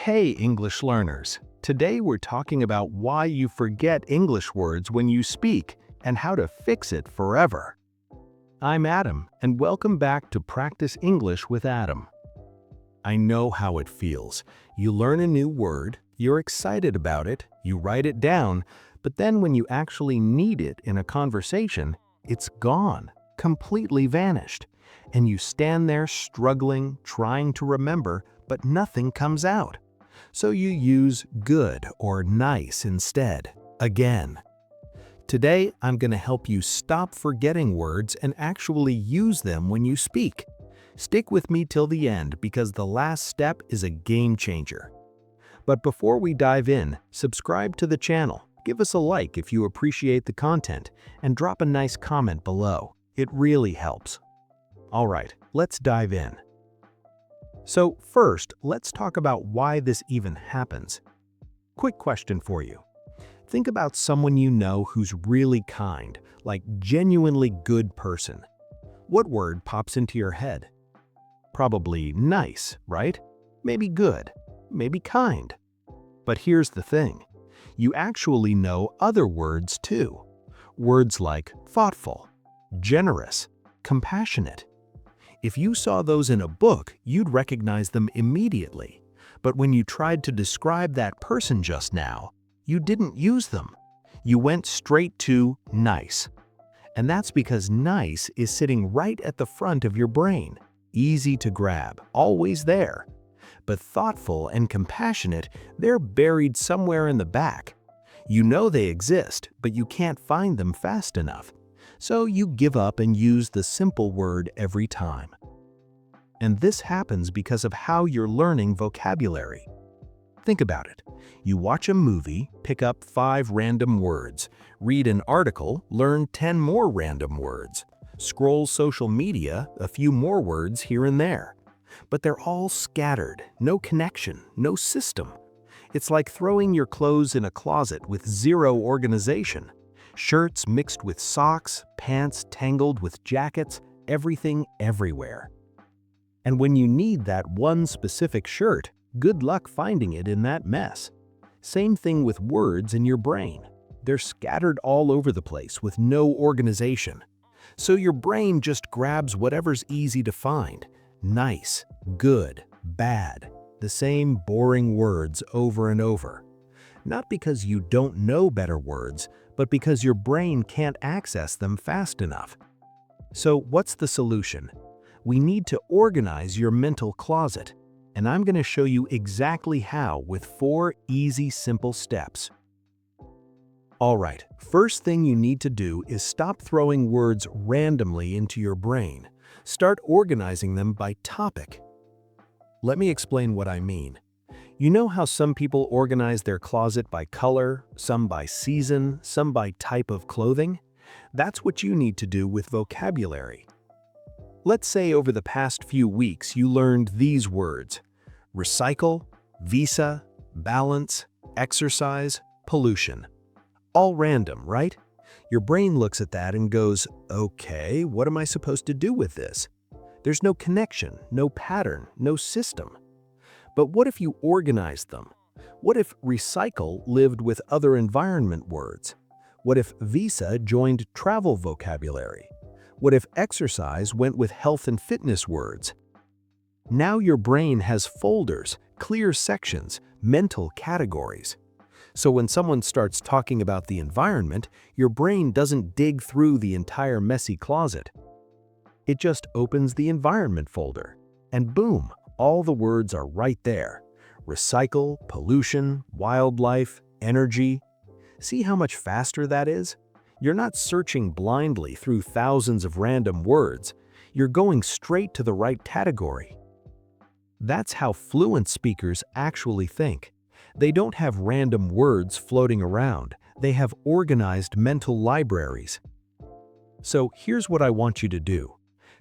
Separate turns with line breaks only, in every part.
Hey English learners! Today we're talking about why you forget English words when you speak and how to fix it forever. I'm Adam, and welcome back to Practice English with Adam. I know how it feels. You learn a new word, you're excited about it, you write it down, but then when you actually need it in a conversation, it's gone, completely vanished, and you stand there struggling, trying to remember, but nothing comes out. So you use good or nice instead, again. Today, I'm going to help you stop forgetting words and actually use them when you speak. Stick with me till the end because the last step is a game changer. But before we dive in, subscribe to the channel, give us a like if you appreciate the content, and drop a nice comment below. It really helps. All right, let's dive in. So first, let's talk about why this even happens. Quick question for you. Think about someone you know who's really kind, like genuinely good person. What word pops into your head? Probably nice, right? Maybe good, maybe kind. But here's the thing. You actually know other words too. Words like thoughtful, generous, compassionate. If you saw those in a book, you'd recognize them immediately. But when you tried to describe that person just now, you didn't use them. You went straight to nice. And that's because nice is sitting right at the front of your brain, easy to grab, always there. But thoughtful and compassionate, they're buried somewhere in the back. You know they exist, but you can't find them fast enough. So you give up and use the simple word every time. And this happens because of how you're learning vocabulary. Think about it. You watch a movie, pick up 5 random words, read an article, learn 10 more random words, scroll social media, a few more words here and there. But they're all scattered, no connection, no system. It's like throwing your clothes in a closet with zero organization. Shirts mixed with socks, pants tangled with jackets, everything everywhere. And when you need that one specific shirt, good luck finding it in that mess. Same thing with words in your brain. They're scattered all over the place with no organization. So your brain just grabs whatever's easy to find. Nice, good, bad. The same boring words over and over. Not because you don't know better words, but because your brain can't access them fast enough. So what's the solution? We need to organize your mental closet, and I'm going to show you exactly how with 4 easy, simple steps. All right, first thing you need to do is stop throwing words randomly into your brain. Start organizing them by topic. Let me explain what I mean. You know how some people organize their closet by color, some by season, some by type of clothing? That's what you need to do with vocabulary. Let's say over the past few weeks you learned these words: recycle, visa, balance, exercise, pollution. All random, right? Your brain looks at that and goes, okay, what am I supposed to do with this? There's no connection, no pattern, no system. But what if you organized them? What if recycle lived with other environment words? What if visa joined travel vocabulary? What if exercise went with health and fitness words? Now your brain has folders, clear sections, mental categories. So when someone starts talking about the environment, your brain doesn't dig through the entire messy closet. It just opens the environment folder, and boom, all the words are right there. Recycle, pollution, wildlife, energy. See how much faster that is? You're not searching blindly through thousands of random words. You're going straight to the right category. That's how fluent speakers actually think. They don't have random words floating around. They have organized mental libraries. So here's what I want you to do.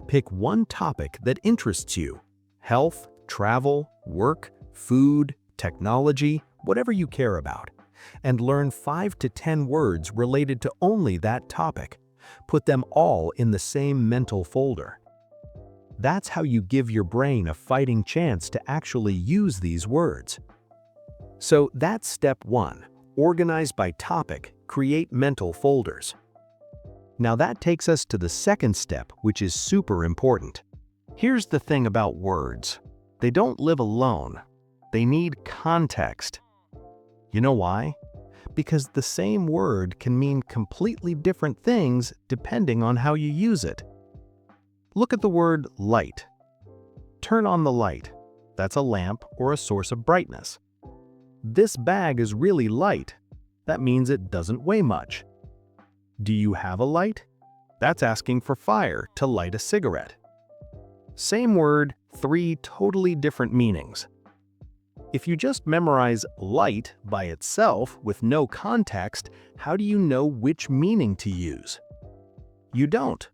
Pick one topic that interests you. Health, travel, work, food, technology, whatever you care about. And learn 5 to 10 words related to only that topic. Put them all in the same mental folder. That's how you give your brain a fighting chance to actually use these words. So that's step 1. Organize by topic, create mental folders. Now that takes us to the second step, which is super important. Here's the thing about words. They don't live alone. They need context. You know why? Because the same word can mean completely different things depending on how you use it. Look at the word light. Turn on the light. That's a lamp or a source of brightness. This bag is really light. That means it doesn't weigh much. Do you have a light? That's asking for fire to light a cigarette. Same word, 3 totally different meanings. If you just memorize light by itself with no context, how do you know which meaning to use? You don't.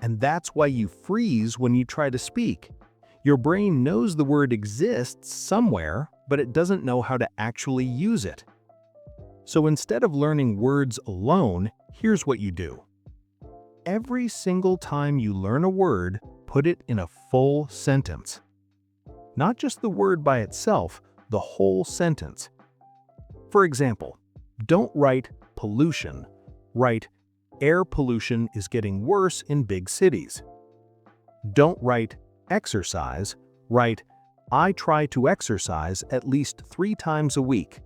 And that's why you freeze when you try to speak. Your brain knows the word exists somewhere, but it doesn't know how to actually use it. So instead of learning words alone, here's what you do. Every single time you learn a word, put it in a full sentence. Not just the word by itself, the whole sentence. For example, don't write pollution. Write air pollution is getting worse in big cities. Don't write exercise. Write I try to exercise at least 3 times a week.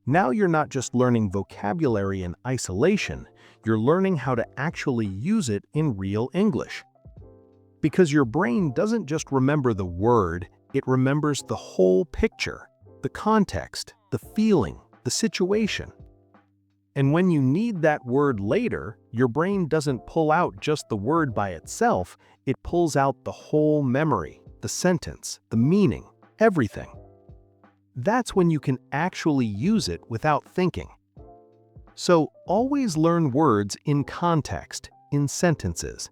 Now you're not just learning vocabulary in isolation, you're learning how to actually use it in real English. Because your brain doesn't just remember the word, it remembers the whole picture, the context, the feeling, the situation. And when you need that word later, your brain doesn't pull out just the word by itself, it pulls out the whole memory, the sentence, the meaning, everything. That's when you can actually use it without thinking. So always learn words in context, in sentences.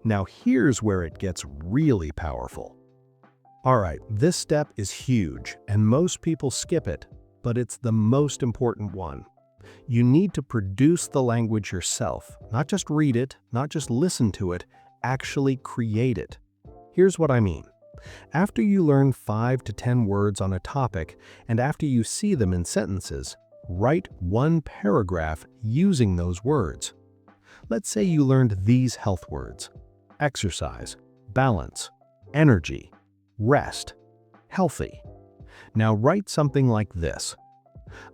Now here's where it gets really powerful. Alright, this step is huge, and most people skip it, but it's the most important one. You need to produce the language yourself, not just read it, not just listen to it, actually create it. Here's what I mean. After you learn 5 to 10 words on a topic, and after you see them in sentences, write 1 paragraph using those words. Let's say you learned these health words: exercise, balance, energy, rest, healthy. Now write something like this.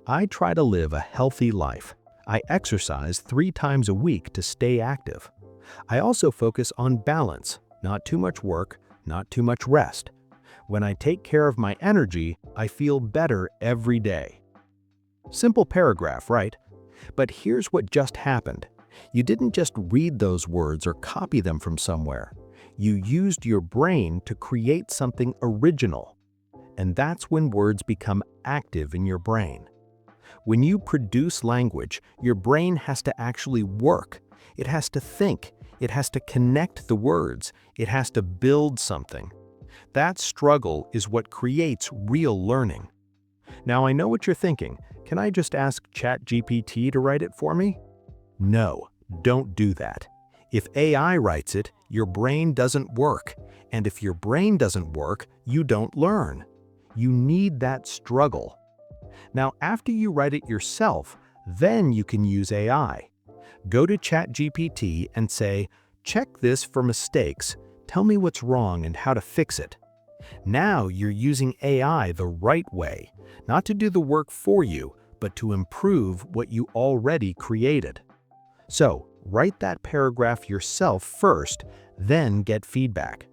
I try to live a healthy life. I exercise 3 times a week to stay active. I also focus on balance, not too much work, not too much rest. When I take care of my energy, I feel better every day. Simple paragraph, right? But here's what just happened. You didn't just read those words or copy them from somewhere. You used your brain to create something original. And that's when words become active in your brain. When you produce language, your brain has to actually work. It has to think. It has to connect the words. It has to build something. That struggle is what creates real learning. Now I know what you're thinking. Can I just ask ChatGPT to write it for me? No, don't do that. If AI writes it, your brain doesn't work. And if your brain doesn't work, you don't learn. You need that struggle. Now, after you write it yourself, then you can use AI. Go to ChatGPT and say, check this for mistakes, tell me what's wrong and how to fix it. Now you're using AI the right way, not to do the work for you, but to improve what you already created. So, write that paragraph yourself first, then get feedback.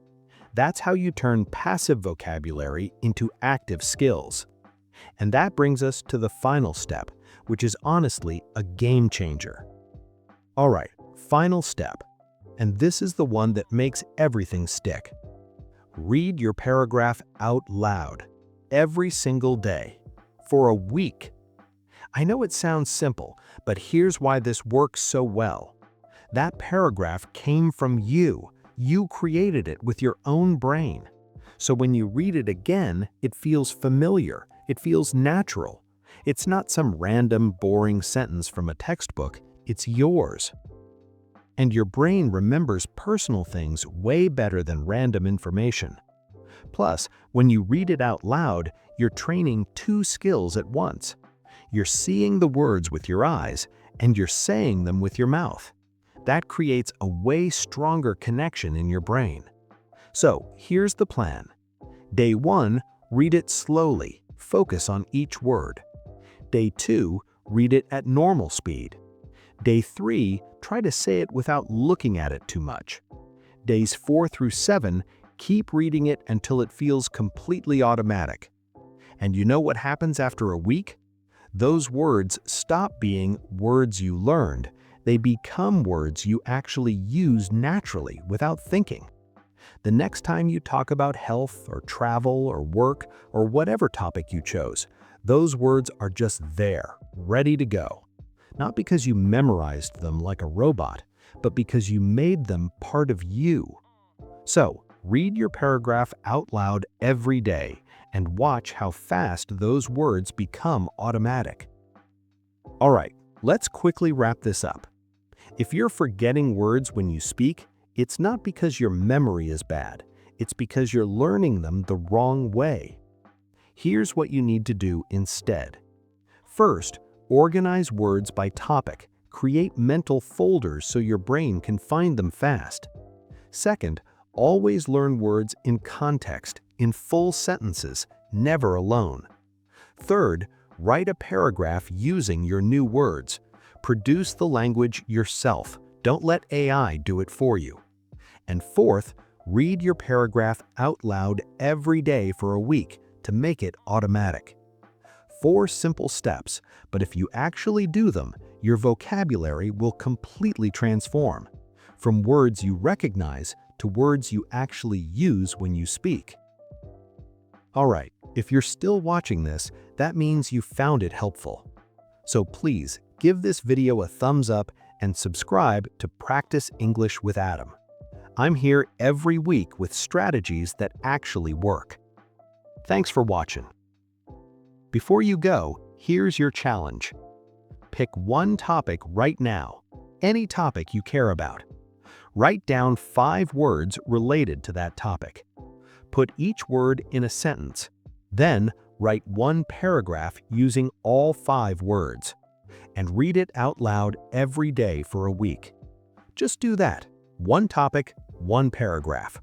That's how you turn passive vocabulary into active skills. And that brings us to the final step, which is honestly a game changer. Alright, final step. And this is the one that makes everything stick. Read your paragraph out loud, every single day, for a week. I know it sounds simple, but here's why this works so well. That paragraph came from you. You created it with your own brain. So when you read it again, it feels familiar. It feels natural. It's not some random, boring sentence from a textbook. It's yours. And your brain remembers personal things way better than random information. Plus, when you read it out loud, you're training two skills at once. You're seeing the words with your eyes, and you're saying them with your mouth. That creates a way stronger connection in your brain. So, here's the plan. Day 1, read it slowly, focus on each word. Day 2, read it at normal speed. Day 3, try to say it without looking at it too much. Days 4 through 7, keep reading it until it feels completely automatic. And you know what happens after a week? Those words stop being words you learned. They become words you actually use naturally without thinking. The next time you talk about health or travel or work or whatever topic you chose, those words are just there, ready to go. Not because you memorized them like a robot, but because you made them part of you. So, read your paragraph out loud every day and watch how fast those words become automatic. All right, let's quickly wrap this up. If you're forgetting words when you speak, it's not because your memory is bad. It's because you're learning them the wrong way. Here's what you need to do instead. First, organize words by topic. Create mental folders so your brain can find them fast. Second, always learn words in context, in full sentences, never alone. Third, write a paragraph using your new words. Produce the language yourself. Don't let AI do it for you. And fourth, read your paragraph out loud every day for a week to make it automatic. 4 simple steps, but if you actually do them, your vocabulary will completely transform, from words you recognize to words you actually use when you speak. All right, if you're still watching this, that means you found it helpful. So please, give this video a thumbs up and subscribe to Practice English with Adam. I'm here every week with strategies that actually work. Thanks for watching. Before you go, here's your challenge. Pick one topic right now, any topic you care about. Write down 5 words related to that topic. Put each word in a sentence. Then, write one paragraph using all 5 words. And read it out loud every day for a week. Just do that. One topic, one paragraph.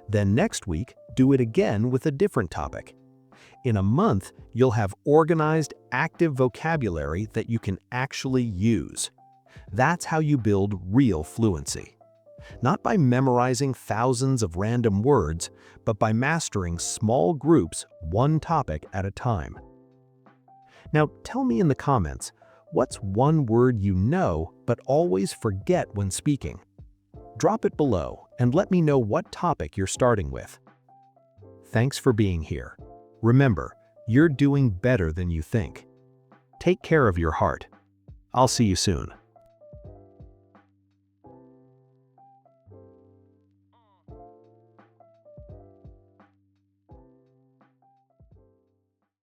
Then next week, do it again with a different topic. In a month, you'll have organized, active vocabulary that you can actually use. That's how you build real fluency. Not by memorizing thousands of random words, but by mastering small groups, one topic at a time. Now, tell me in the comments, what's one word you know but always forget when speaking? Drop it below and let me know what topic you're starting with. Thanks for being here. Remember, you're doing better than you think. Take care of your heart. I'll see you soon.